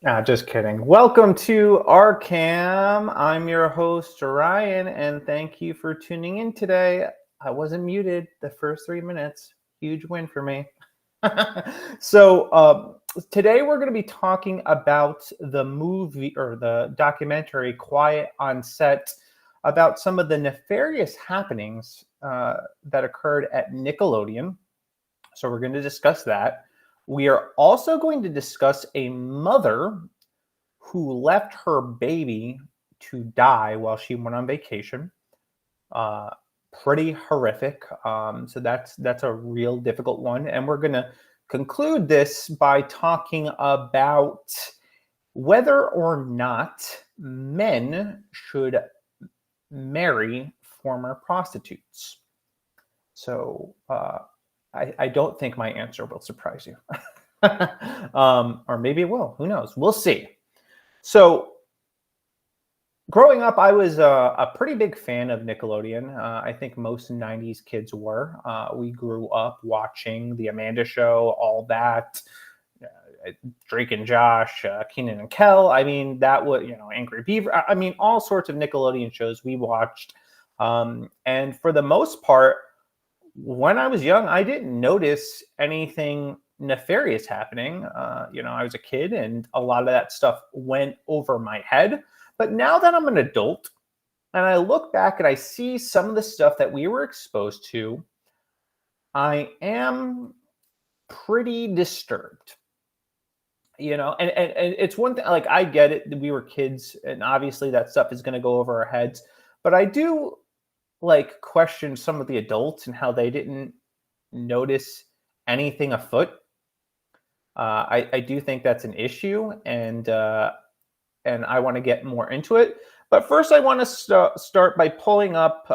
Just kidding. Welcome to Arcam. I'm your host, Ryan, and thank you for tuning in today. I wasn't muted the first 3 minutes. Huge win for me. So, today we're going to be talking about the movie or the documentary Quiet on Set about some of the nefarious happenings that occurred at Nickelodeon. So, we're going to discuss that. We are also going to discuss a mother who left her baby to die while she went on vacation. Uh, Pretty horrific. So that's a real difficult one, and we're going to conclude this by talking about whether or not men should marry former prostitutes. So I don't think my answer will surprise you. Or maybe it will. Who knows? We'll see. So, growing up, I was a pretty big fan of Nickelodeon. I think most 90s kids were. We grew up watching The Amanda Show, all that, Drake and Josh, Keenan and Kel. I mean, that was, Angry Beaver. I mean, all sorts of Nickelodeon shows we watched. And for the most part, when I was young, I didn't notice anything nefarious happening. I was a kid and a lot of that stuff went over my head. But now that I'm an adult and I look back and I see some of the stuff that we were exposed to, I am pretty disturbed. And it's one thing, like, I get it. We were kids and obviously that stuff is going to go over our heads. But I do question some of the adults and how they didn't notice anything afoot. I do think that's an issue, and I want to get more into it. But first, I want to start by pulling up.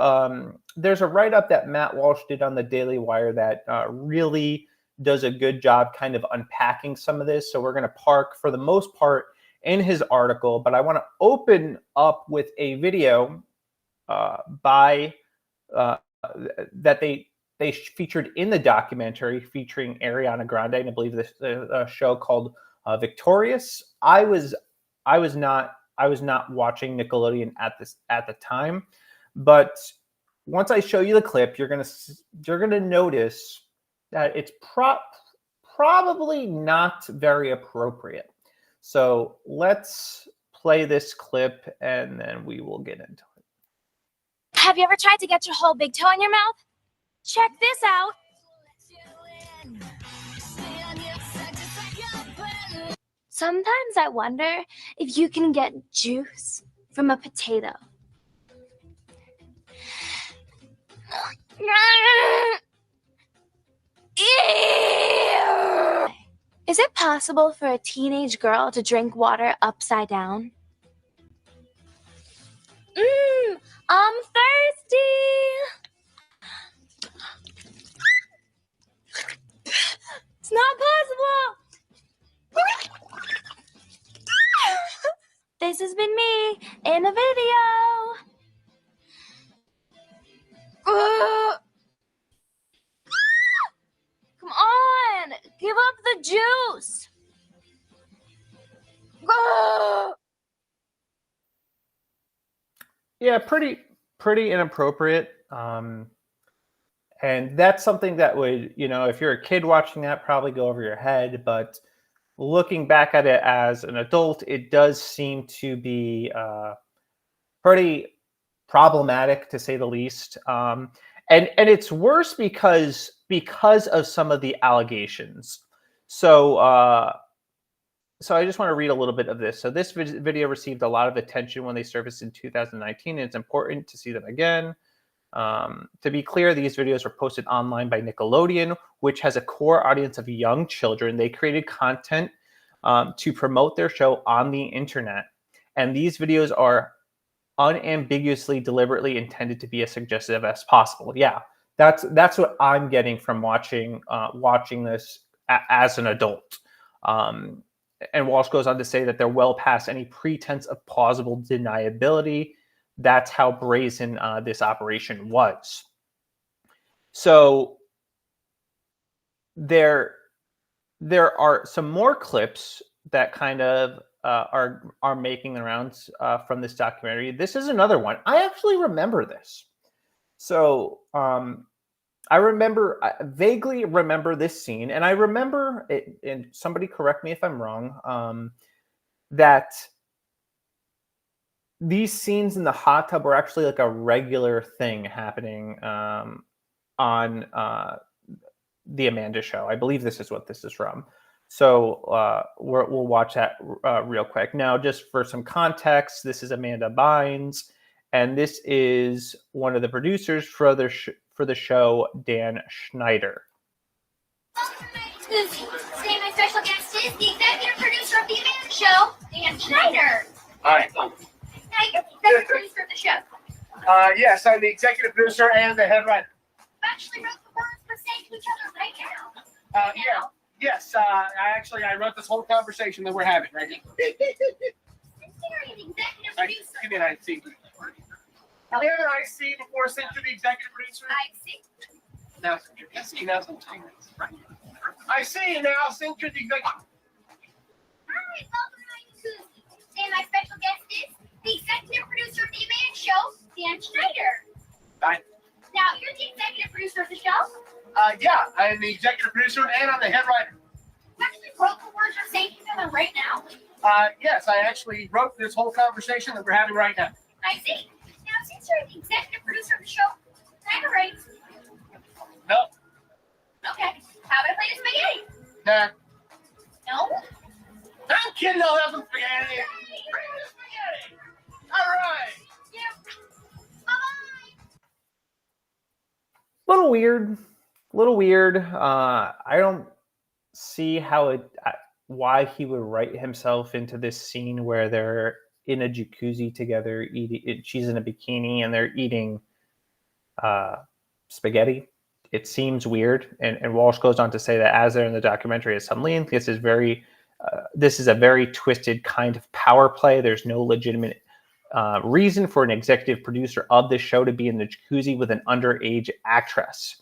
There's a write-up that Matt Walsh did on the Daily Wire that really does a good job kind of unpacking some of this. So we're going to park, for the most part, in his article. But I want to open up with a video by that they featured in the documentary featuring Ariana Grande, and I believe this show called Victorious. I was not watching Nickelodeon at the time, but once I show you the clip, you're gonna notice that it's probably not very appropriate. So let's play this clip and then we will get into it. Have you ever tried to get your whole big toe in your mouth? Check this out. Sometimes I wonder if you can get juice from a potato. Is it possible for a teenage girl to drink water upside down? I'm thirsty. It's not possible. This has been me in a video. Come on, give up the juice. Yeah, pretty inappropriate. And that's something that would, if you're a kid watching that, probably go over your head. But looking back at it as an adult, it does seem to be pretty problematic, to say the least. And it's worse because of some of the allegations. So I just want to read a little bit of this. So this video received a lot of attention when they surfaced in 2019, and it's important to see them again. To be clear, these videos were posted online by Nickelodeon, which has a core audience of young children. They created content to promote their show on the internet. And these videos are unambiguously, deliberately intended to be as suggestive as possible. Yeah, that's what I'm getting from watching this as an adult. And Walsh goes on to say that they're well past any pretense of plausible deniability. That's how brazen this operation was. So there are some more clips that kind of are making the rounds from this documentary. This is another one. I actually remember this. So I vaguely remember this scene, and I remember it. And somebody correct me if I'm wrong. That these scenes in the hot tub were actually like a regular thing happening on the Amanda Show. I believe this is what this is from. So we'll watch that real quick. Now, just for some context, this is Amanda Bynes, and this is one of the producers for the show, Dan Schneider. Today my special guest is the executive producer of the Amanda Show, Dan Schneider. Hi. Now you're the executive producer of the show. Yes, I'm the executive producer and the head writer. You actually wrote the words we're saying to each other right now. Yeah. Yes, I wrote this whole conversation that we're having right now. Since you're the executive producer. Give me an IC. Now, here an IC before sent to the executive producer. I see. Now, IC now something. Right. I see now sent to the executive. Hi, welcome to today my special guest is the executive producer of the Amanda Show, Dan Schneider. Hi. Now you're the executive producer of the show. Yeah, I'm the executive producer and I'm the head writer. You actually wrote the words you're saying to them right now. Yes, I actually wrote this whole conversation that we're having right now. I see. Now, since you're the executive producer of the show, can I have a raise? No. Okay. How about I play the spaghetti? Nah. No? I'm kidding, I'll have some spaghetti. Bring the spaghetti. All right. Yeah. Bye-bye. Little weird. I don't see why he would write himself into this scene where they're in a jacuzzi together eating. She's in a bikini and they're eating spaghetti. It seems weird, and Walsh goes on to say that as they're in the documentary at some length, this is a very twisted kind of power play. There's no legitimate reason for an executive producer of this show to be in the jacuzzi with an underage actress.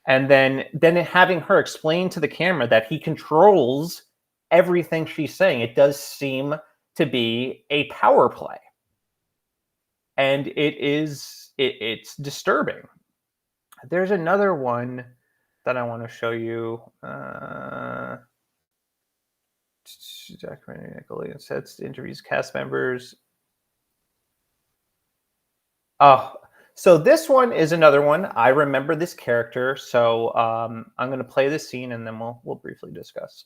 And then having her explain to the camera that he controls everything she's saying, it does seem to be a power play. And it's disturbing. There's another one that I want to show you. Documentary Nickelodeon sets, interviews cast members. Oh, so this one is another one. I remember this character, so I'm going to play this scene and then we'll briefly discuss.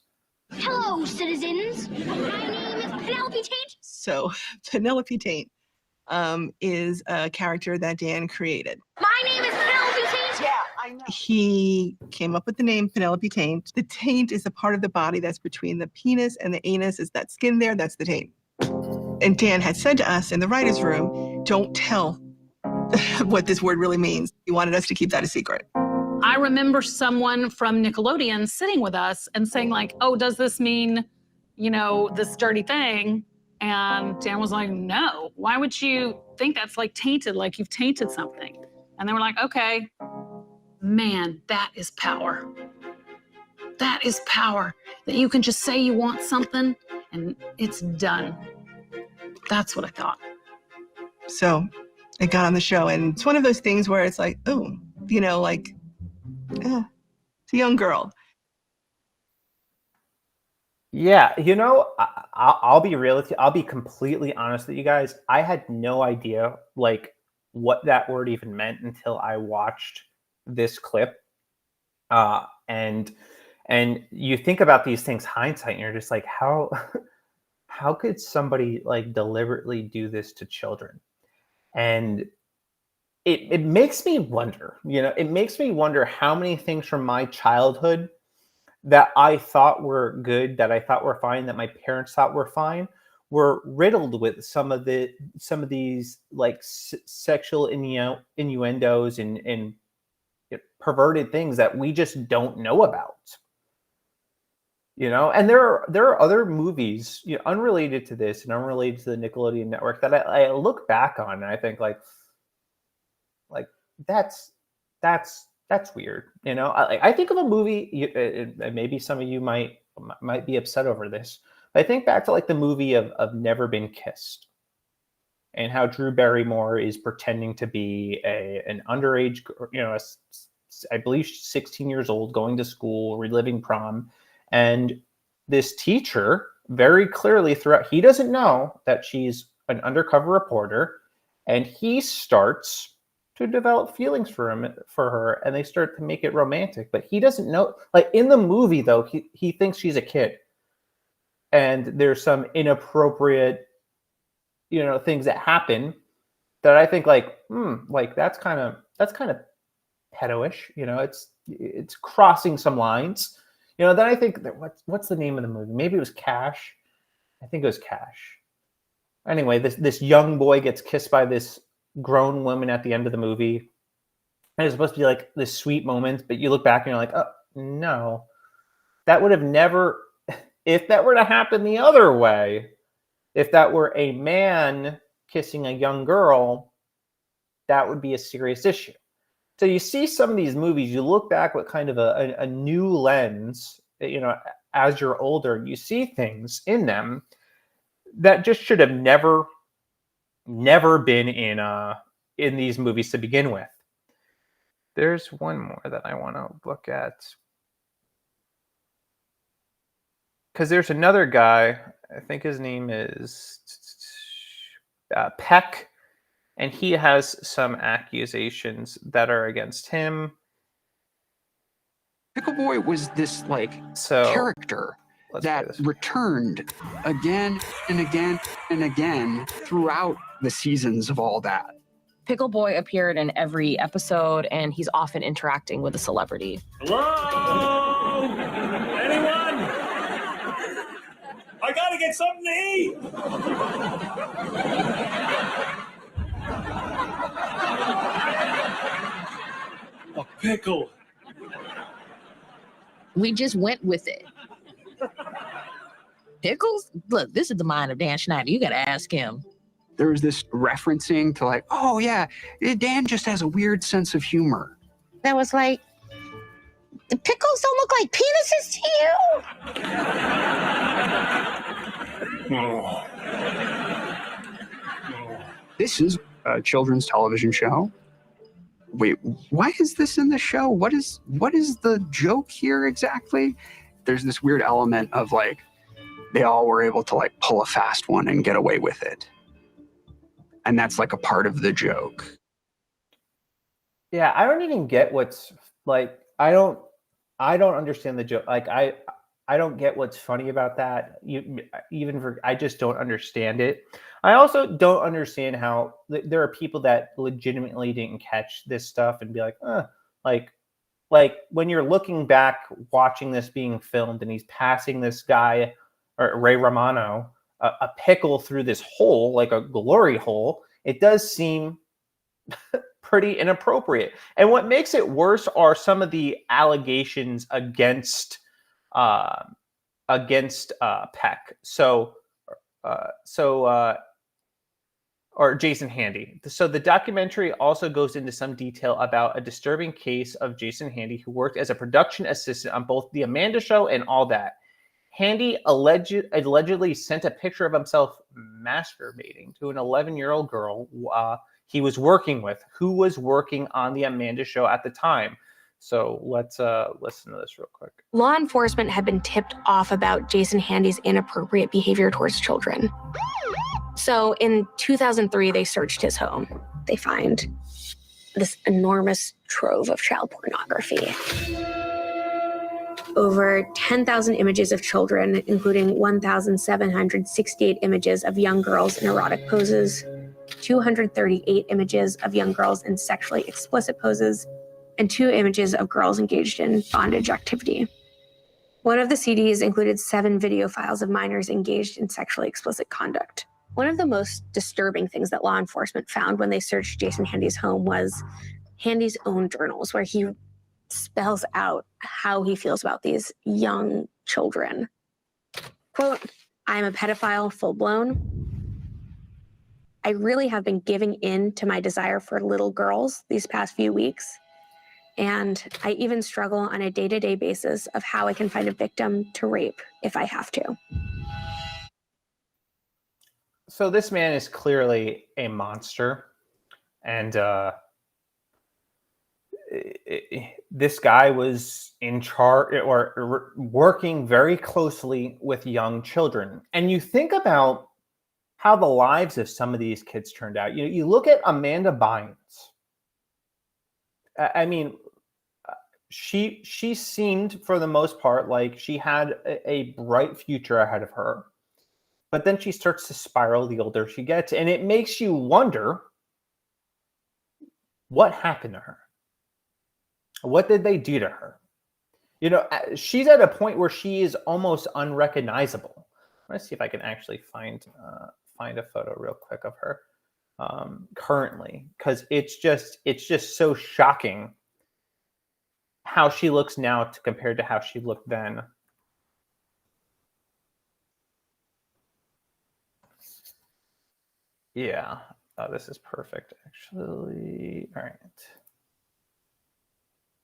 Hello, citizens. My name is Penelope Taint. So Penelope Taint is a character that Dan created. My name is Penelope Taint. Yeah, I know. He came up with the name Penelope Taint. The taint is a part of the body that's between the penis and the anus. Is that skin there? That's the taint. And Dan had said to us in the writer's room, don't tell what this word really means. He wanted us to keep that a secret. I remember someone from Nickelodeon sitting with us and saying like, oh, does this mean, this dirty thing? And Dan was like, no, why would you think that's like tainted, like you've tainted something? And they were like, okay, man, that is power. That is power, that you can just say you want something and it's done. That's what I thought. So it got on the show, and it's one of those things where it's like, oh, it's a young girl. Yeah, I'll be real with you. I'll be completely honest with you guys. I had no idea what that word even meant until I watched this clip. And you think about these things hindsight, and you're just like, how could somebody deliberately do this to children? And it makes me wonder, it makes me wonder how many things from my childhood that I thought were good, that I thought were fine, that my parents thought were fine, were riddled with some of these sexual innuendos and perverted things that we just don't know about. And there are other movies, unrelated to this and unrelated to the Nickelodeon network that I look back on and I think that's weird. I think of a movie, and maybe some of you might be upset over this, I think back to like the movie of Never Been Kissed, and how Drew Barrymore is pretending to be an underage, I believe she's 16 years old, going to school, reliving prom, and this teacher very clearly throughout, he doesn't know that she's an undercover reporter, and he starts to develop feelings for her, and they start to make it romantic, but he doesn't know. Like in the movie, though, he thinks she's a kid, and there's some inappropriate, things that happen that I think like that's kind of pedo-ish. It's crossing some lines. Then I think that what's the name of the movie? Maybe it was Cash. I think it was Cash. Anyway, this young boy gets kissed by this grown woman at the end of the movie. And it's supposed to be like this sweet moment, but you look back and you're like, oh no, that would have never. If that were to happen the other way, if that were a man kissing a young girl, that would be a serious issue. So you see some of these movies, you look back with kind of a new lens, as you're older, you see things in them that just should have never been in these movies to begin with. There's one more that I want to look at. Because there's another guy, I think his name is Peck, and he has some accusations that are against him. Pickle Boy was this character that returned again and again and again throughout the seasons of all that. Pickle Boy appeared in every episode, and he's often interacting with a celebrity. Hello? Anyone? I gotta get something to eat. A pickle. We just went with it. Pickles? Look, this is the mind of Dan Schneider. You gotta ask him. There was this referencing to oh yeah, Dan just has a weird sense of humor. That was like, the pickles don't look like penises to you. This is a children's television show. Wait, why is this in the show? What is the joke here exactly? There's this weird element of they all were able to pull a fast one and get away with it. And that's a part of the joke. Yeah, I don't even get what's I don't understand the joke. I don't get what's funny about that. I just don't understand it. I also don't understand how there are people that legitimately didn't catch this stuff and be like when you're looking back, watching this being filmed, and he's passing this guy, or Ray Romano, a pickle through this hole, like a glory hole. It does seem pretty inappropriate. And what makes it worse are some of the allegations against Peck. Or Jason Handy. So the documentary also goes into some detail about a disturbing case of Jason Handy, who worked as a production assistant on both The Amanda Show and All That. Handy allegedly sent a picture of himself masturbating to an 11-year-old girl he was working with, who was working on The Amanda Show at the time. So let's listen to this real quick. Law enforcement had been tipped off about Jason Handy's inappropriate behavior towards children. So in 2003, they searched his home. They find this enormous trove of child pornography. Over 10,000 images of children, including 1,768 images of young girls in erotic poses, 238 images of young girls in sexually explicit poses, and 2 images of girls engaged in bondage activity. One of the CDs included 7 video files of minors engaged in sexually explicit conduct. One of the most disturbing things that law enforcement found when they searched Jason Handy's home was Handy's own journals, where he spells out how he feels about these young children. Quote, "I'm a pedophile full blown. I really have been giving in to my desire for little girls these past few weeks. And I even struggle on a day-to-day basis of how I can find a victim to rape if I have to." So this man is clearly a monster, and this guy was in charge or working very closely with young children. And you think about how the lives of some of these kids turned out. You look at Amanda Bynes. I mean, she seemed for the most part like she had a bright future ahead of her. But then she starts to spiral the older she gets. And it makes you wonder what happened to her. What did they do to her? She's at a point where she is almost unrecognizable. Let's see if I can actually find a photo real quick of her currently, because it's just so shocking how she looks now compared to how she looked then. Yeah, this is perfect, actually. All right.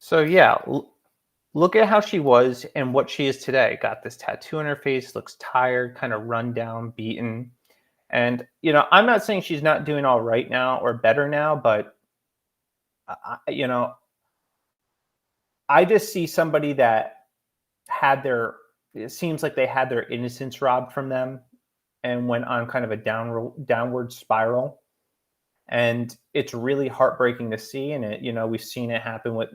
So yeah, look at how she was and what she is today. Got this tattoo on her face, looks tired, kind of run down, beaten. And, I'm not saying she's not doing all right now or better now, but, I just see somebody that it seems like they had their innocence robbed from them and went on kind of a downward spiral. And it's really heartbreaking to see. And we've seen it happen with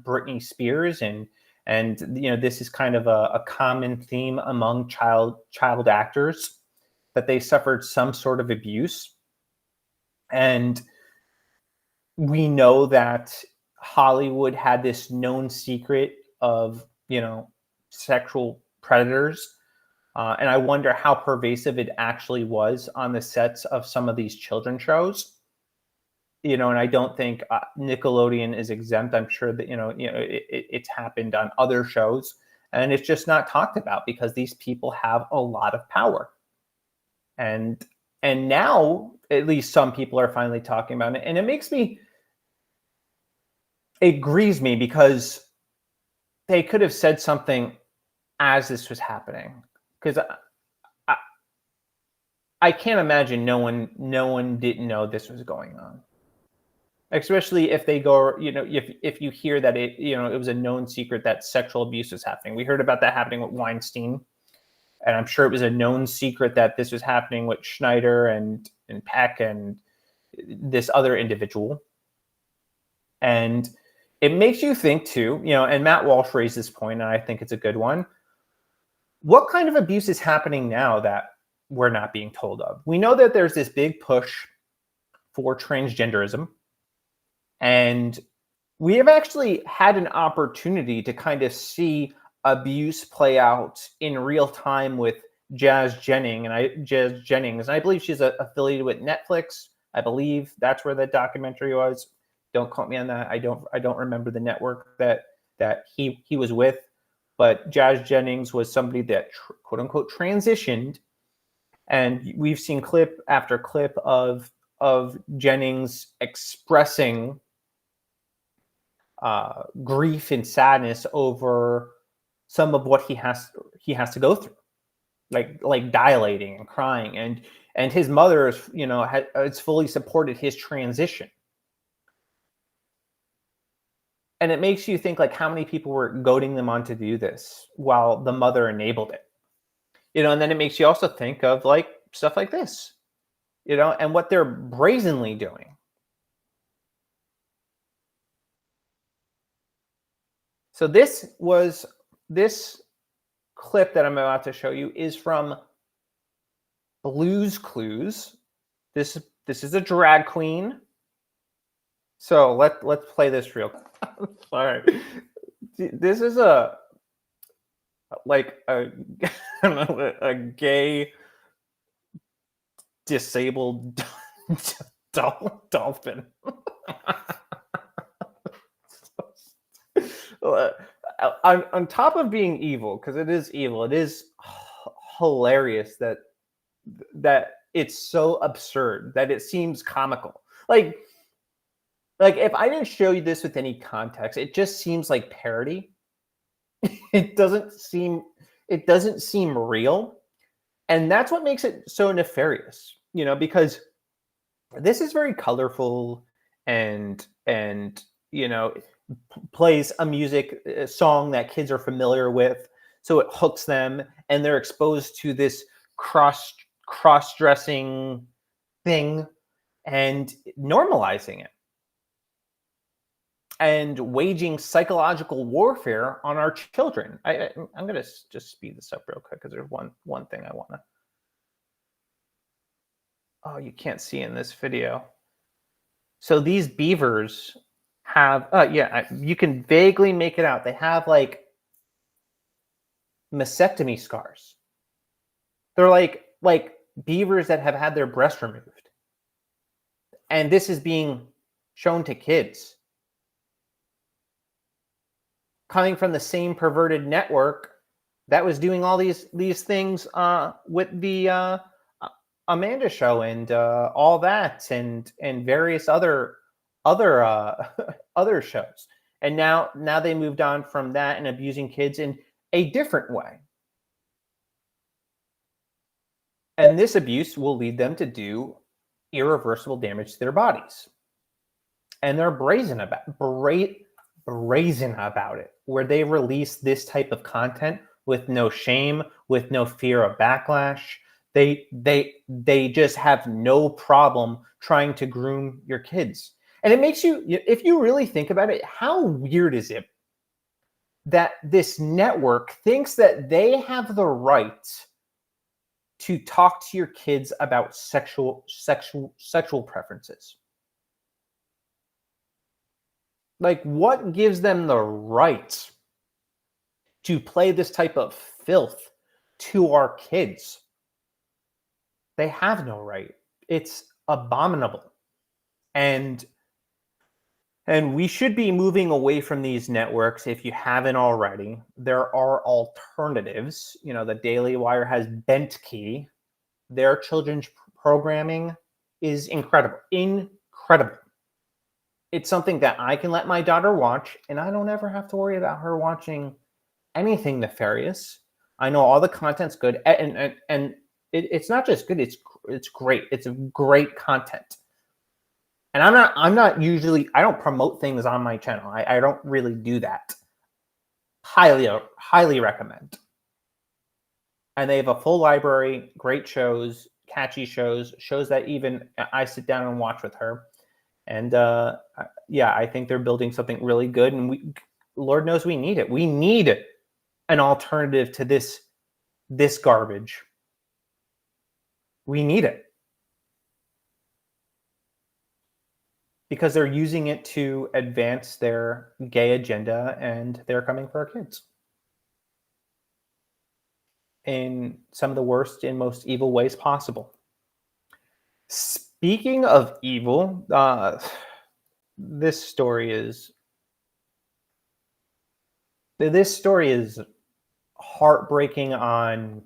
Britney Spears, and this is kind of a common theme among child actors, that they suffered some sort of abuse. And we know that Hollywood had this known secret of, sexual predators. And I wonder how pervasive it actually was on the sets of some of these children's shows. And I don't think Nickelodeon is exempt. I'm sure that, it's happened on other shows, and it's just not talked about because these people have a lot of power. And now at least some people are finally talking about it. And it grieves me because they could have said something as this was happening. Because I can't imagine no one didn't know this was going on. Especially if they go, if you hear that it was a known secret that sexual abuse was happening. We heard about that happening with Weinstein, and I'm sure it was a known secret that this was happening with Schneider and Peck and this other individual. And it makes you think too, and Matt Walsh raised this point, and I think it's a good one. What kind of abuse is happening now that we're not being told of? We know that there's this big push for transgenderism. And we have actually had an opportunity to kind of see abuse play out in real time with Jazz Jennings. And I believe she's affiliated with Netflix. I believe that's where that documentary was. Don't quote me on that. I don't remember the network that he was with. But Jazz Jennings was somebody that quote unquote transitioned. And we've seen clip after clip of Jennings expressing grief and sadness over some of what he has to go through, like dilating and crying, and his mother has fully supported his transition. And it makes you think, like, how many people were goading them on to do this while the mother enabled it, and then it makes you also think of like stuff like this, and what they're brazenly doing. So this clip that I'm about to show you is from Blue's Clues. This is a drag queen. So let's play this real quick. All right. This is a I don't know, a gay disabled dolphin. On top of being evil, because it is evil, it is hilarious that it's so absurd that it seems comical. Like if I didn't show you this with any context, it just seems like parody. It doesn't seem real, and that's what makes it so nefarious. because this is very colorful and plays a song that kids are familiar with, so it hooks them, and they're exposed to this cross-dressing thing and normalizing it and waging psychological warfare on our children. I'm gonna just speed this up real quick because there's one thing I want to. Oh, you can't see in this video. So these beavers have, you can vaguely make it out. They have like mastectomy scars. They're like beavers that have had their breast removed. And this is being shown to kids. Coming from the same perverted network that was doing all these things with the Amanda Show and all that, and various other other shows. And now they moved on from that and abusing kids in a different way. And this abuse will lead them to do irreversible damage to their bodies. And they're brazen about it, where they release this type of content with no shame, with no fear of backlash. They just have no problem trying to groom your kids. And it makes you, if you really think about it, how weird is it that this network thinks that they have the right to talk to your kids about sexual preferences? Like, what gives them the right to play this type of filth to our kids? They have no right. It's abominable. And we should be moving away from these networks if you haven't already. There are alternatives. The Daily Wire has Bent Key. Their children's programming is incredible. Incredible. It's something that I can let my daughter watch, and I don't ever have to worry about her watching anything nefarious. I know all the content's good, and it's not just good, it's great. It's a great content. And I'm not usually, I don't promote things on my channel. I don't really do that. Highly recommend. And they have a full library, great shows, catchy shows that even I sit down and watch with her. And I think they're building something really good. And Lord knows we need it. We need an alternative to this garbage. We need it. Because they're using it to advance their gay agenda, and they're coming for our kids in some of the worst and most evil ways possible. Speaking of evil, this story is heartbreaking on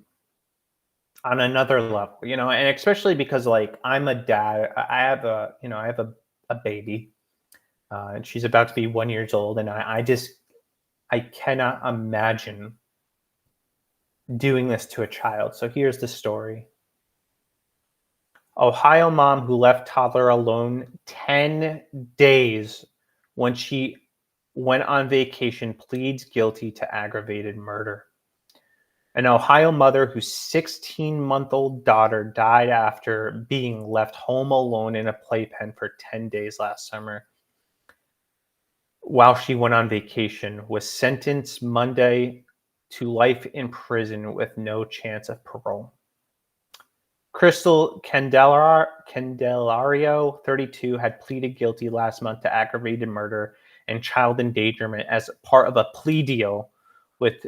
another level, and especially because, like, I'm a dad. I have a baby, and she's about to be 1 year old, and I cannot imagine doing this to a child. So here's the story. Ohio mom who left toddler alone 10 days when she went on vacation pleads guilty to aggravated murder. An Ohio mother whose 16-month-old daughter died after being left home alone in a playpen for 10 days last summer while she went on vacation was sentenced Monday to life in prison with no chance of parole. Crystal Candelario, 32, had pleaded guilty last month to aggravated murder and child endangerment as part of a plea deal with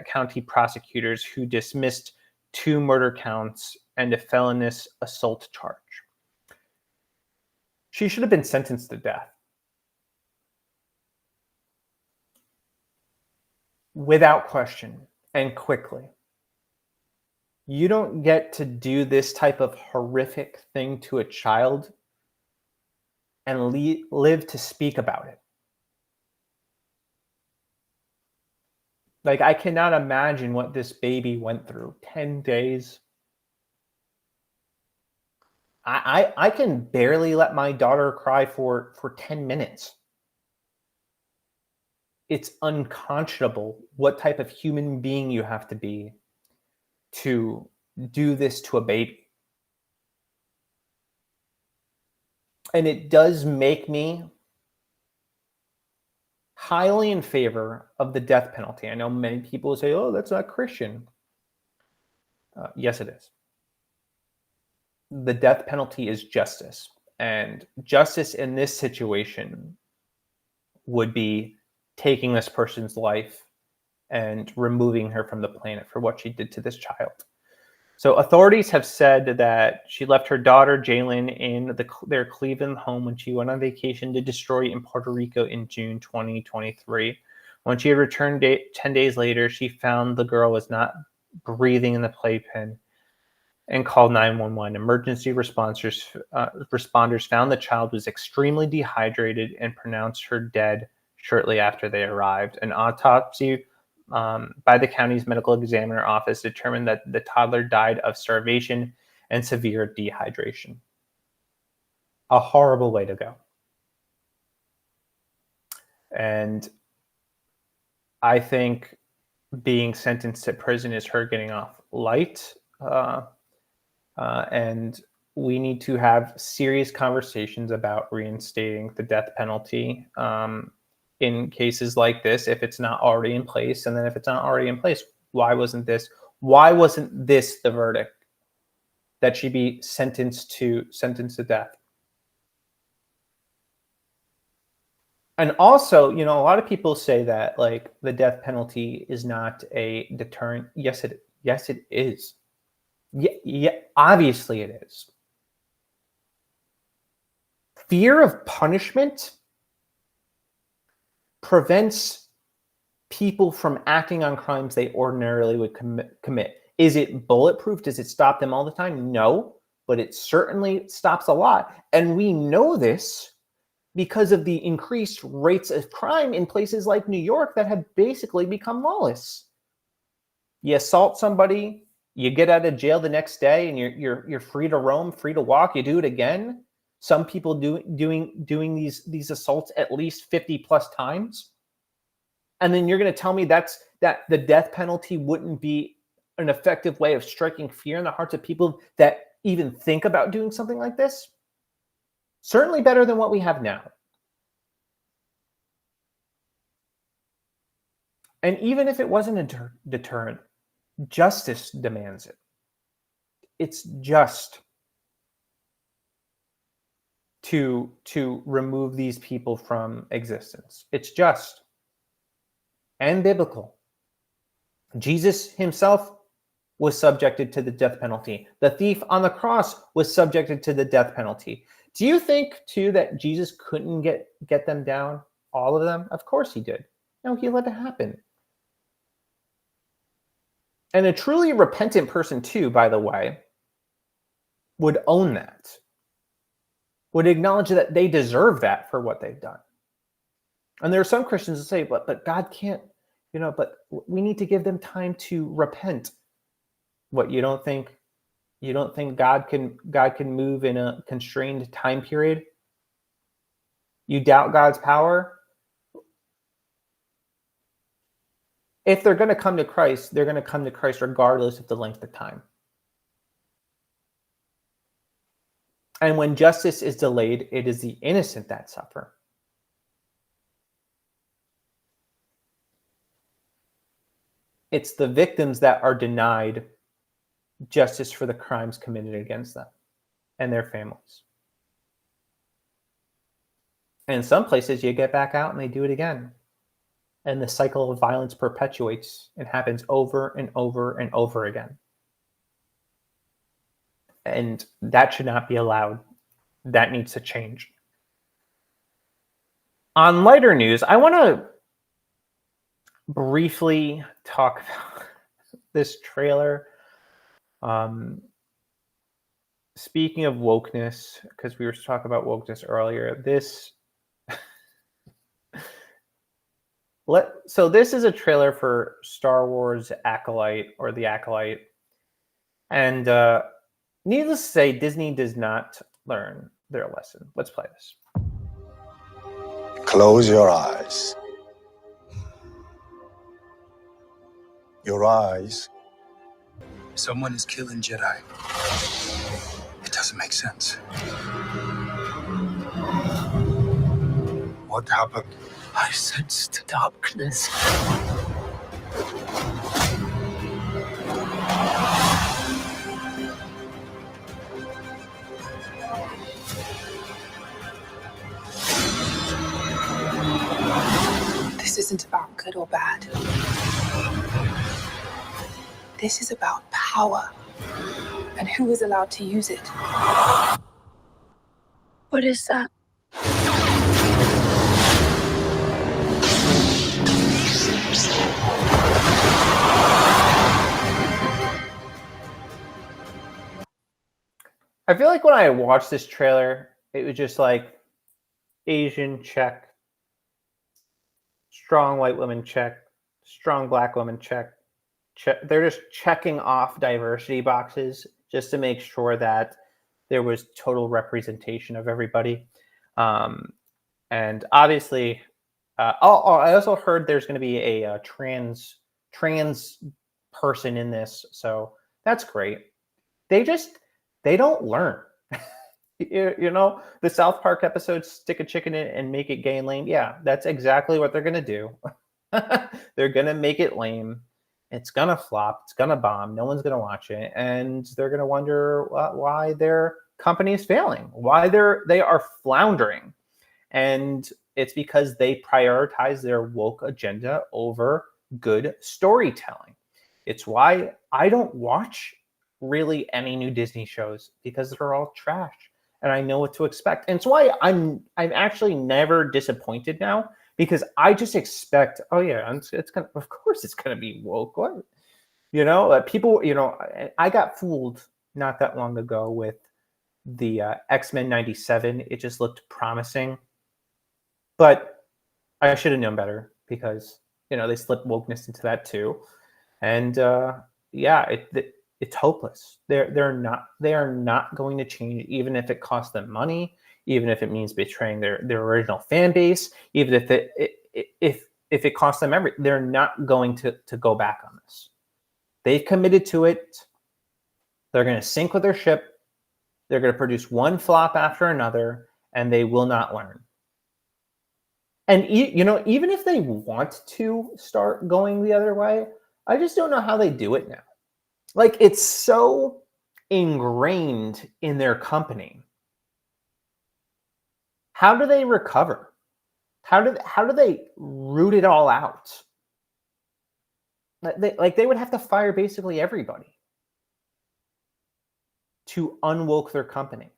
county prosecutors who dismissed 2 murder counts and a felonious assault charge. She should have been sentenced to death. Without question, and quickly. You don't get to do this type of horrific thing to a child and live to speak about it. Like, I cannot imagine what this baby went through. 10 days. I can barely let my daughter cry for 10 minutes. It's unconscionable what type of human being you have to be to do this to a baby. And it does make me highly in favor of the death penalty. I know many people say, oh, that's not Christian. Yes, it is. The death penalty is justice. And justice in this situation would be taking this person's life and removing her from the planet for what she did to this child. So authorities have said that she left her daughter, Jalen, in their Cleveland home when she went on vacation to Detroit in Puerto Rico in June 2023. When she had returned 10 days later, she found the girl was not breathing in the playpen and called 911. Emergency responders found the child was extremely dehydrated and pronounced her dead shortly after they arrived. An autopsy by the county's medical examiner office determined that the toddler died of starvation and severe dehydration. A horrible way to go. And I think being sentenced to prison is her getting off light. And we need to have serious conversations about reinstating the death penalty in cases like this, if it's not already in place. And then if it's not already in place, why wasn't this the verdict that she be sentenced to death? And also, a lot of people say that like the death penalty is not a deterrent. Yes, it is. Yeah, obviously it is. Fear of punishment prevents people from acting on crimes they ordinarily would commit. Is it bulletproof? Does it stop them all the time? No, but it certainly stops a lot. And we know this because of the increased rates of crime in places like New York that have basically become lawless. You assault somebody, you get out of jail the next day, and you're free to roam, free to walk. You do it again. Some people doing these assaults at least 50 plus times, and then you're going to tell me that the death penalty wouldn't be an effective way of striking fear in the hearts of people that even think about doing something like this? Certainly better than what we have now. And even if it wasn't a deterrent, justice demands it. It's just to remove these people from existence. It's just and biblical. Jesus himself was subjected to the death penalty. The thief on the cross was subjected to the death penalty. Do you think, too, that Jesus couldn't get them down, all of them? Of course he did. No, he let it happen. And a truly repentant person, too, by the way, would own that, would acknowledge that they deserve that for what they've done. And there are some Christians that say, but God can't, but we need to give them time to repent. What, you don't think God can move in a constrained time period? You doubt God's power? If they're going to come to Christ, they're going to come to Christ regardless of the length of time. And when justice is delayed, it is the innocent that suffer. It's the victims that are denied justice for the crimes committed against them and their families. And in some places, you get back out and they do it again. And the cycle of violence perpetuates and happens over and over and over again. And that should not be allowed. That needs to change. On lighter news, I want to briefly talk about this trailer. Speaking of wokeness, because we were talking about wokeness earlier, so this is a trailer for Star Wars Acolyte, or The Acolyte. And Needless to say, Disney does not learn their lesson. Let's play this. Close your eyes. Your eyes. Someone is killing Jedi. It doesn't make sense. What happened? I sensed darkness. This isn't about good or bad. This is about power and who is allowed to use it. What is that? I feel like when I watched this trailer, it was just like Asian check, strong white woman check, strong black woman check. They're just checking off diversity boxes just to make sure that there was total representation of everybody. And obviously, I also heard there's going to be a trans person in this, so that's great. They don't learn. You know, the South Park episode, stick a chicken in it and make it gay and lame. Yeah, that's exactly what they're going to do. They're going to make it lame. It's going to flop. It's going to bomb. No one's going to watch it. And they're going to wonder why their company is failing, why they are floundering. And it's because they prioritize their woke agenda over good storytelling. It's why I don't watch really any new Disney shows, because they're all trash and I know what to expect. And it's why I'm actually never disappointed now, because I just expect, oh yeah, it's gonna, of course it's gonna be woke. What? You know, people, you know, I got fooled not that long ago with the X-Men 97. It just looked promising, but I should have known better, because, you know, they slipped wokeness into that too. And yeah, it's hopeless. They are not going to change, even if it costs them money, even if it means betraying their original fan base, even if it costs them everything. They're not going to go back on this. They've committed to it. They're going to sink with their ship. They're going to produce one flop after another, and they will not learn. And you know, even if they want to start going the other way, I just don't know how they do it now. Like, it's so ingrained in their company. How do they recover? How do they root it all out? They would have to fire basically everybody to unwoke their company.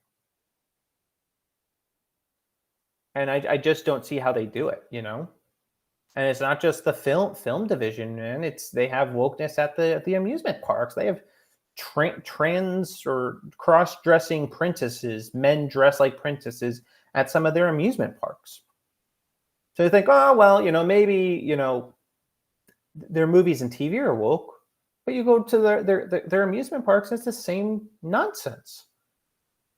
And I just don't see how they do it, you know? And it's not just the film division, man. They have wokeness at the amusement parks. They have trans or cross-dressing princesses, men dress like princesses at some of their amusement parks. So you think, oh, well, you know, maybe, you know, their movies and TV are woke, but you go to their amusement parks, it's the same nonsense.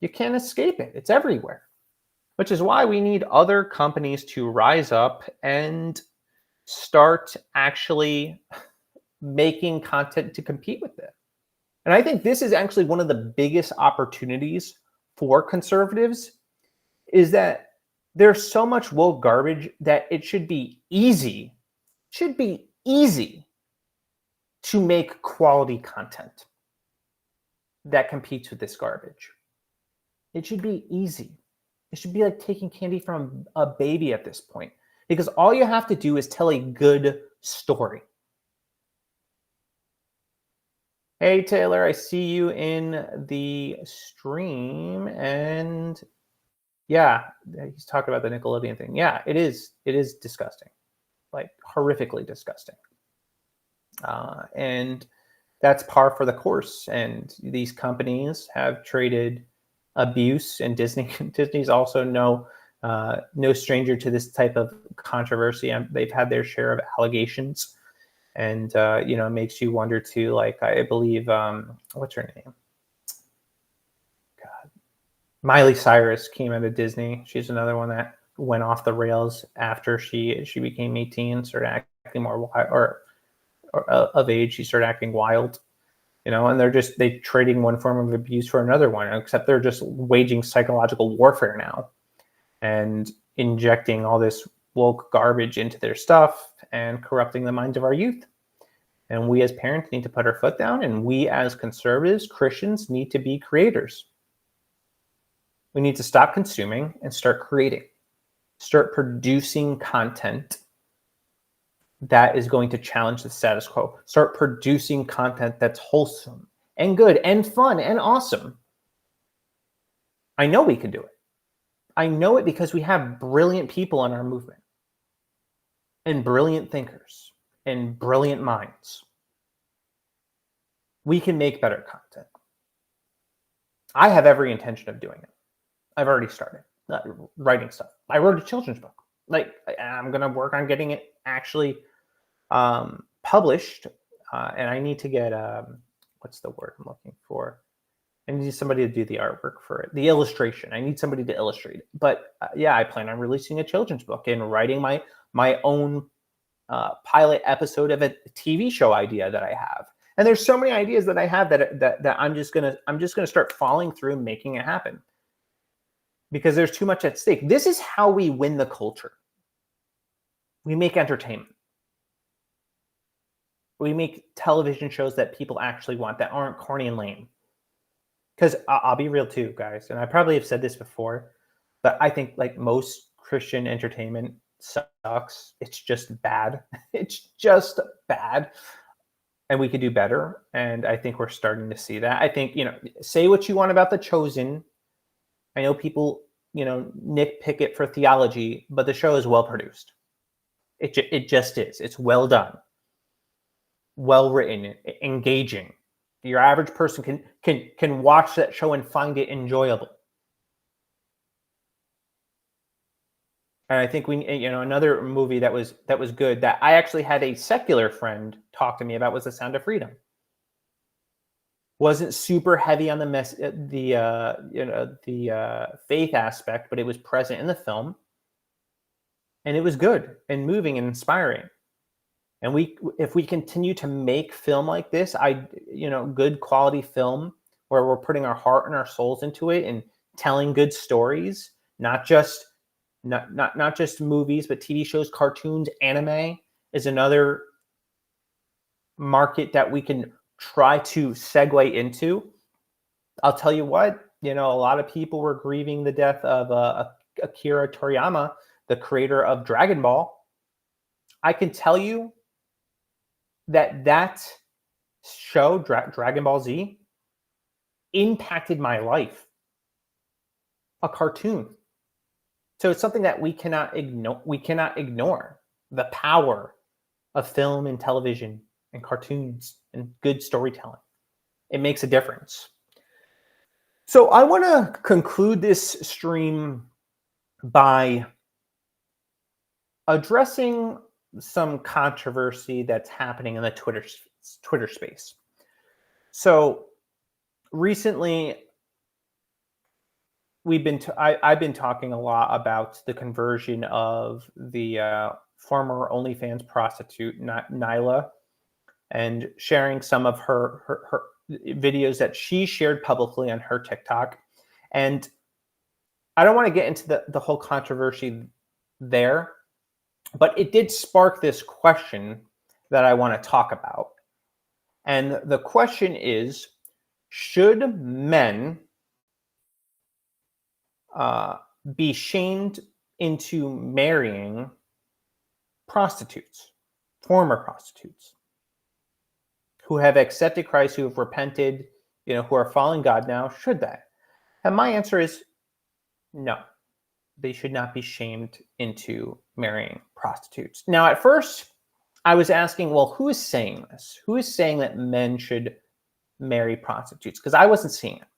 You can't escape it. It's everywhere. Which is why we need other companies to rise up and start actually making content to compete with it. And I think this is actually one of the biggest opportunities for conservatives, is that there's so much woke garbage that it should be easy to make quality content that competes with this garbage. It should be easy. It should be like taking candy from a baby at this point, because all you have to do is tell a good story. Hey, Taylor, I see you in the stream, and yeah, he's talking about the Nickelodeon thing. Yeah, it is disgusting, like horrifically disgusting. And that's par for the course. And these companies have traded abuse, and Disney's also no stranger to this type of controversy. They've had their share of allegations, and you know, it makes you wonder too. Like, I believe what's her name? Miley Cyrus came out of Disney. She's another one that went off the rails after she became 18, started acting more wild, or of age. She started acting wild, and they trading one form of abuse for another one, except they're just waging psychological warfare now and injecting all this woke garbage into their stuff and corrupting the minds of our youth. And we as parents need to put our foot down, and we as conservatives, Christians, need to be creators. We need to stop consuming and start creating. Start producing content that is going to challenge the status quo. Start producing content that's wholesome and good and fun and awesome. I know we can do it. I know it because we have brilliant people in our movement, and brilliant thinkers and brilliant minds. We can make better content. I have every intention of doing it. I've already started writing stuff. I wrote a children's book. I'm going to work on getting it actually published. And I need to get, what's the word I'm looking for? I need somebody to do the artwork for it. The illustration. I need somebody to illustrate it. But yeah, I plan on releasing a children's book and writing my own pilot episode of a TV show idea that I have. And there's so many ideas that I have that I'm just gonna start following through and making it happen, because there's too much at stake. This is how we win the culture. We make entertainment. We make television shows that people actually want, that aren't corny and lame. Because I'll be real too, guys, and I probably have said this before, but I think most Christian entertainment sucks. It's just bad. It's just bad. And we could do better. And I think we're starting to see that. I think, say what you want about The Chosen. I know people, nitpick it for theology, but the show is well produced. It just is. It's well done, well written, engaging. Your average person can watch that show and find it enjoyable. And I think another movie that was good, that I actually had a secular friend talk to me about, was The Sound of Freedom. Wasn't super heavy on the faith aspect, but it was present in the film, and it was good and moving and inspiring. And if we continue to make film like this, good quality film where we're putting our heart and our souls into it and telling good stories, not just movies, but TV shows, cartoons, anime is another market that we can try to segue into. I'll tell you what, a lot of people were grieving the death of Akira Toriyama, the creator of Dragon Ball. I can tell you that show, Dragon Ball Z, impacted my life. A cartoon. So it's something that we cannot ignore. We cannot ignore the power of film and television and cartoons and good storytelling. It makes a difference. So I want to conclude this stream by addressing some controversy that's happening in the Twitter space. So recently, I've been talking a lot about the conversion of the former OnlyFans prostitute Nyla, and sharing some of her videos that she shared publicly on her TikTok. And I don't want to get into the whole controversy there, but it did spark this question that I want to talk about. And the question is, should men be shamed into marrying prostitutes, former prostitutes, who have accepted Christ, who have repented, who are following God now? Should they? And my answer is no. They should not be shamed into marrying prostitutes. Now, at first, I was asking, well, who is saying this? Who is saying that men should marry prostitutes? Because I wasn't seeing it.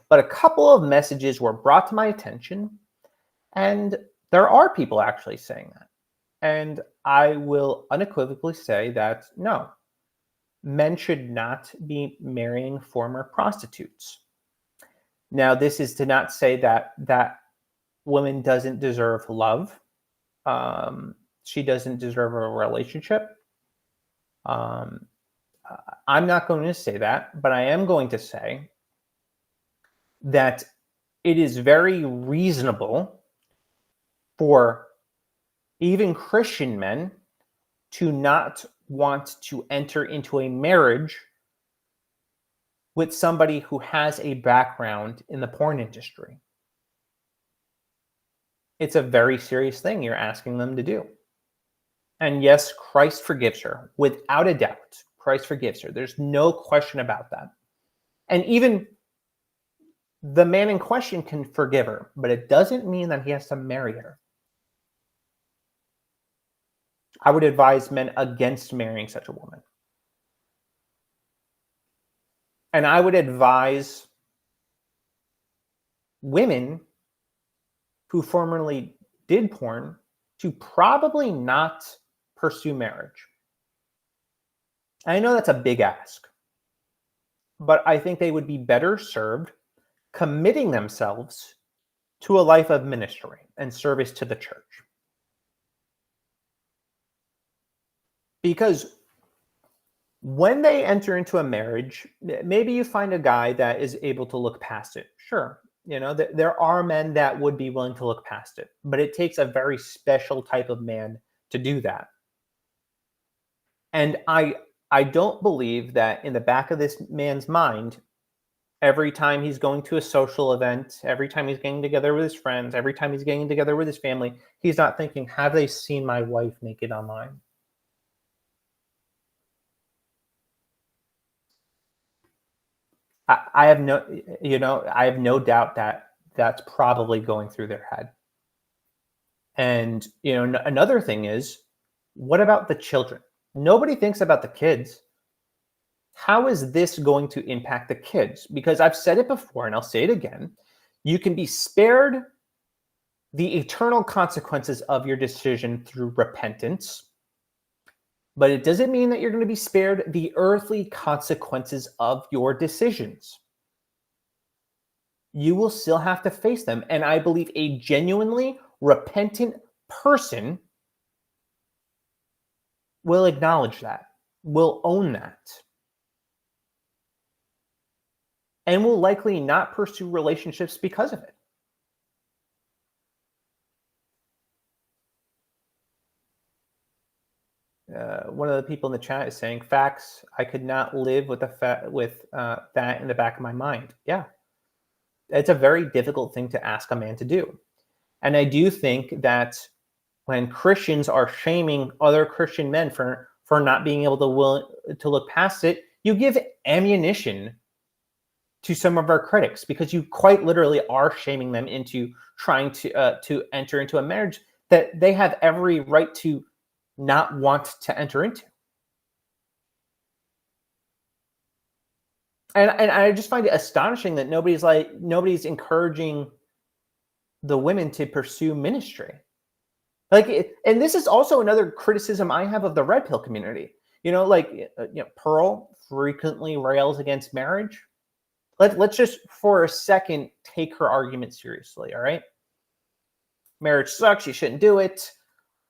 But a couple of messages were brought to my attention, and there are people actually saying that. And I will unequivocally say that no, men should not be marrying former prostitutes. Now, this is to not say that woman doesn't deserve love. She doesn't deserve a relationship. I'm not going to say that, but I am going to say that it is very reasonable for even Christian men to not want to enter into a marriage with somebody who has a background in the porn industry. It's a very serious thing you're asking them to do. And yes, Christ forgives her. Without a doubt, Christ forgives her. There's no question about that. And even the man in question can forgive her, but it doesn't mean that he has to marry her. I would advise men against marrying such a woman. And I would advise women who formerly did porn to probably not pursue marriage. I know that's a big ask, but I think they would be better served committing themselves to a life of ministry and service to the church. Because when they enter into a marriage, maybe you find a guy that is able to look past it. Sure, there are men that would be willing to look past it, but it takes a very special type of man to do that. And I don't believe that in the back of this man's mind, every time he's going to a social event, every time he's getting together with his friends, every time he's getting together with his family, he's not thinking, have they seen my wife naked online? I have no doubt that that's probably going through their head. And, another thing is, what about the children? Nobody thinks about the kids. How is this going to impact the kids? Because I've said it before and I'll say it again. You can be spared the eternal consequences of your decision through repentance, but it doesn't mean that you're going to be spared the earthly consequences of your decisions. You will still have to face them. And I believe a genuinely repentant person will acknowledge that, will own that, and will likely not pursue relationships because of it. One of the people in the chat is saying, facts, I could not live with that in the back of my mind. Yeah. It's a very difficult thing to ask a man to do. And I do think that when Christians are shaming other Christian men for not being able to look past it, you give ammunition to some of our critics, because you quite literally are shaming them into trying to enter into a marriage that they have every right to not want to enter into. And I just find it astonishing that nobody's encouraging the women to pursue ministry. And this is also another criticism I have of the red pill community. Pearl frequently rails against marriage. Let's just for a second take her argument seriously, all right? Marriage sucks, you shouldn't do it.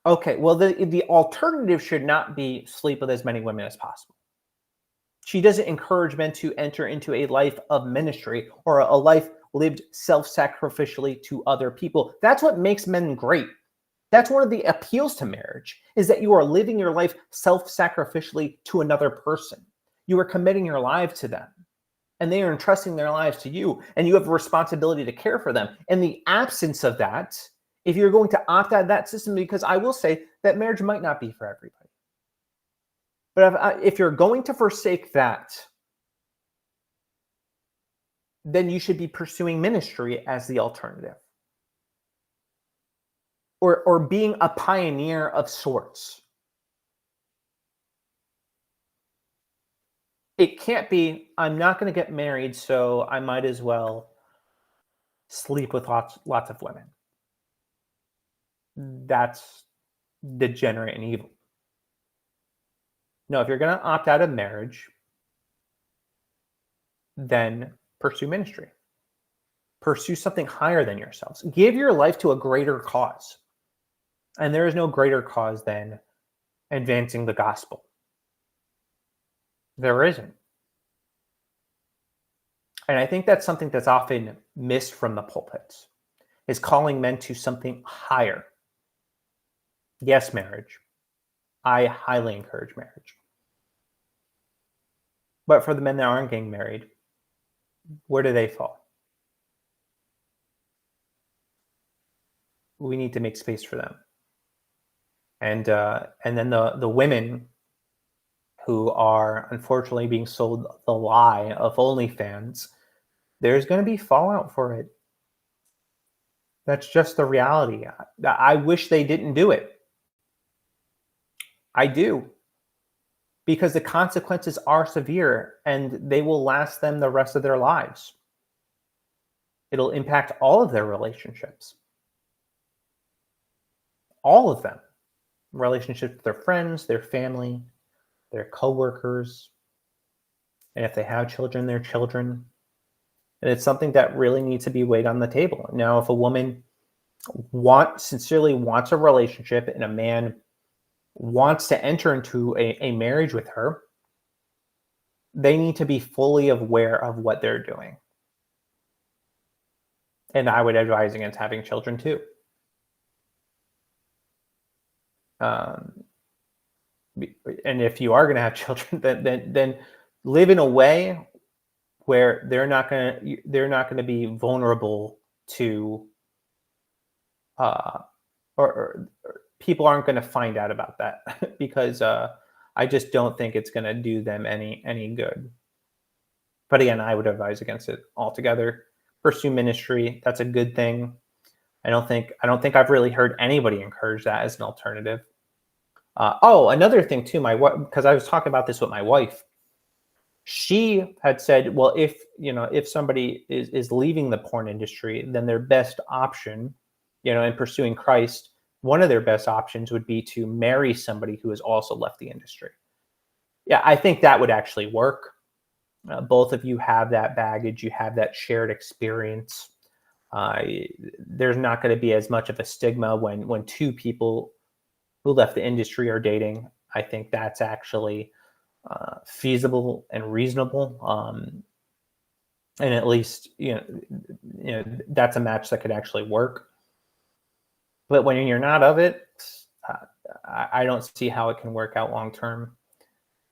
Okay, well, the alternative should not be sleep with as many women as possible. She doesn't encourage men to enter into a life of ministry or a life lived self-sacrificially to other people. That's what makes men great. That's one of the appeals to marriage, is that you are living your life self-sacrificially to another person. You are committing your life to them, and they are entrusting their lives to you, and you have a responsibility to care for them. In the absence of that, if you're going to opt out of that system, because I will say that marriage might not be for everybody. But if you're going to forsake that, then you should be pursuing ministry as the alternative. Or being a pioneer of sorts. It can't be, I'm not going to get married, so I might as well sleep with lots of women. That's degenerate and evil. No, if you're going to opt out of marriage, then pursue ministry. Pursue something higher than yourselves. Give your life to a greater cause. And there is no greater cause than advancing the gospel. There isn't. And I think that's something that's often missed from the pulpits, is calling men to something higher. Yes, marriage. I highly encourage marriage. But for the men that aren't getting married, where do they fall? We need to make space for them. And then the women who are unfortunately being sold the lie of OnlyFans, there's going to be fallout for it. That's just the reality. I wish they didn't do it. I do. Because the consequences are severe and they will last them the rest of their lives. It'll impact all of their relationships. All of them. Relationships with their friends, their family, their coworkers, and if they have children, their children. And it's something that really needs to be weighed on the table. Now, if a woman sincerely wants a relationship and a man wants to enter into a marriage with her, they need to be fully aware of what they're doing. And I would advise against having children too. And if you are going to have children, then live in a way where they're not going to be vulnerable to, or people aren't going to find out about that because I just don't think it's going to do them any good. But again, I would advise against it altogether. Pursue ministry. That's a good thing. I don't think I've really heard anybody encourage that as an alternative. Another thing too, because I was talking about this with my wife. She had said, well, if somebody is leaving the porn industry, then their best option, in pursuing Christ, one of their best options would be to marry somebody who has also left the industry. Yeah, I think that would actually work. Both of you have that baggage, you have that shared experience. There's not going to be as much of a stigma when two people who left the industry are dating. I think that's actually feasible and reasonable. And at least, that's a match that could actually work. But when you're not of it, I don't see how it can work out long term.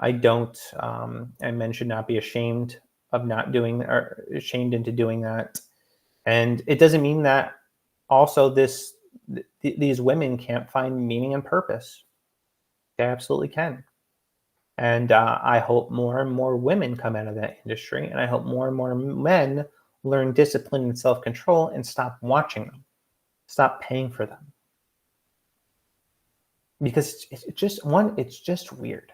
I don't, and men should not be ashamed of not doing, or ashamed into doing that. And it doesn't mean that also these women can't find meaning and purpose. They absolutely can. And I hope more and more women come out of that industry, and I hope more and more men learn discipline and self-control and stop watching them, stop paying for them. Because it's just weird.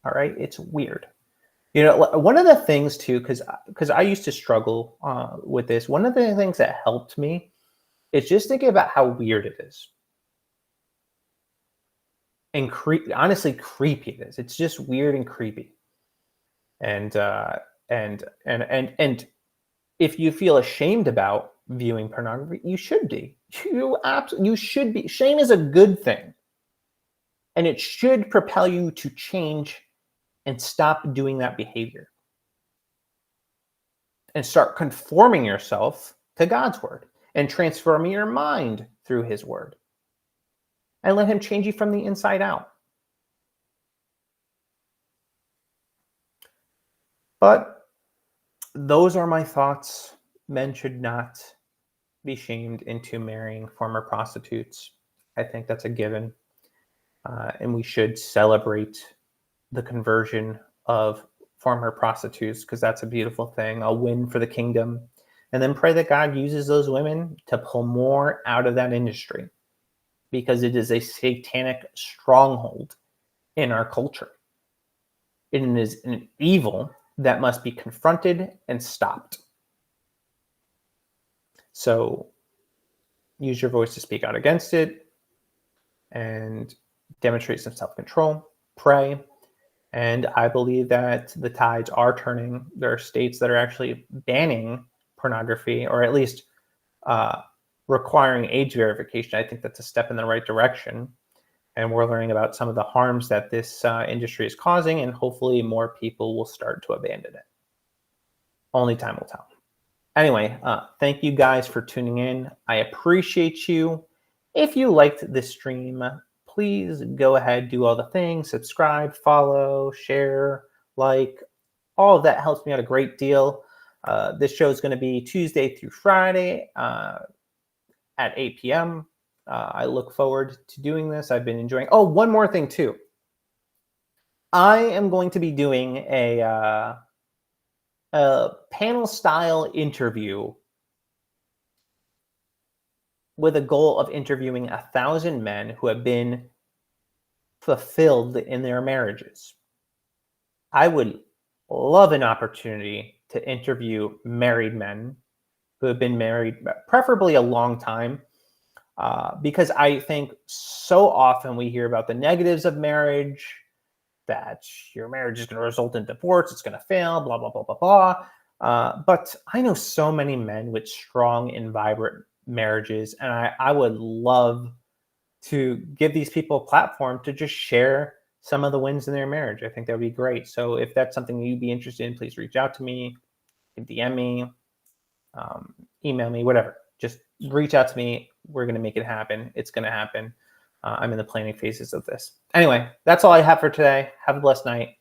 All right, it's weird. One of the things too, because I used to struggle with this. One of the things that helped me is just thinking about how weird it is, and honestly creepy it is. It's just weird and creepy. And if you feel ashamed about viewing pornography, you should be. You should be. Shame is a good thing, and it should propel you to change and stop doing that behavior and start conforming yourself to God's word and transforming your mind through his word and let him change you from the inside out. But those are my thoughts. Men should not be shamed into marrying former prostitutes. I think that's a given. And we should celebrate the conversion of former prostitutes, because that's a beautiful thing, a win for the kingdom. And then pray that God uses those women to pull more out of that industry, because it is a satanic stronghold in our culture. It is an evil that must be confronted and stopped. So use your voice to speak out against it and demonstrate some self-control. Pray. And I believe that the tides are turning. There are states that are actually banning pornography, or at least requiring age verification. I think that's a step in the right direction. And we're learning about some of the harms that this industry is causing, and hopefully more people will start to abandon it. Only time will tell. Anyway, thank you guys for tuning in. I appreciate you. If you liked this stream, please go ahead, do all the things, subscribe, follow, share, like. All of that helps me out a great deal. This show is going to be Tuesday through Friday at 8 p.m. I look forward to doing this. I've been enjoying. Oh, one more thing too. I am going to be doing a panel style interview with a goal of interviewing 1,000 men who have been fulfilled in their marriages. I would love an opportunity to interview married men who have been married, preferably a long time, because I think so often we hear about the negatives of marriage, that your marriage is going to result in divorce, it's going to fail, blah, blah, blah, blah, blah. But I know so many men with strong and vibrant marriages, and I would love to give these people a platform to just share some of the wins in their marriage. I think that would be great. So if that's something you'd be interested in, please reach out to me, DM me, email me, whatever. Just reach out to me. We're going to make it happen. It's going to happen. I'm in the planning phases of this. Anyway, that's all I have for today. Have a blessed night.